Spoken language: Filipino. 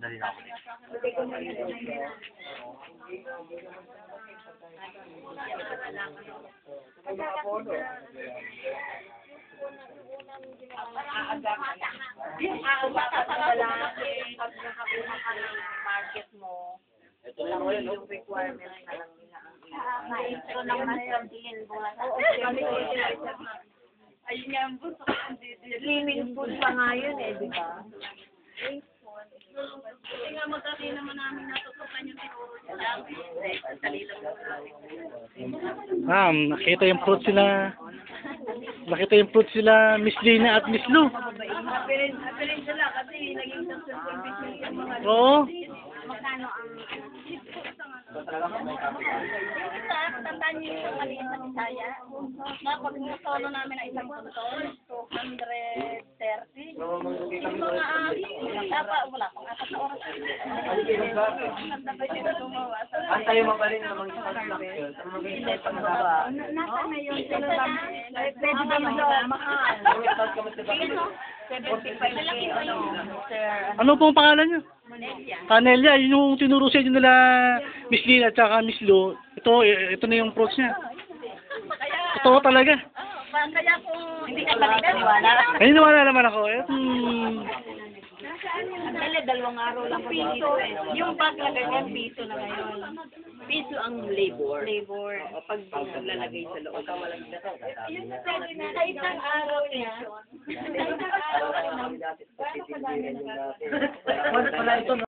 Dali lang. Market mo. Ito na ngayon, no? Yung requirements na lang nila ang Maestro ng masterdiin buwan. ayun nga ang gusto ko ang swimming pool pa nga yun di ba? Kasi nga magkasi naman namin natutukan yung tinuro nila. Ma'am, nakita yung fruit sila. Nakita yung fruit sila, Miss Lina at Miss Lou. Happy rin sila kasi naging successful yung mga Oo. Magkano ang tandaan niyo yung maliit na Bisaya. Pag solo namin ang isang tuntol, 230. Yung mga dapat wala pang 4 na oras. Antay mo pa rin na mag-construction. Nasa na yun sila pwede ba mahal? 75 sir. Ano pong pangalan niyo? Canelia, yun yung tinuro sa inyo nila Miss Lina at saka Miss Lou. Ito na yung fruits niya. Totoo talaga. Kaya kung hindi ka paniniwala. Ay, nawala naman ako. Ang dali, 2 araw lang piso. Yung bag na ganyan, piso na ngayon. Piso ang labor. O pag lalagay sa loob. Yung pwede na sa isang araw niya. Sa isang araw niya. Wala ito, no?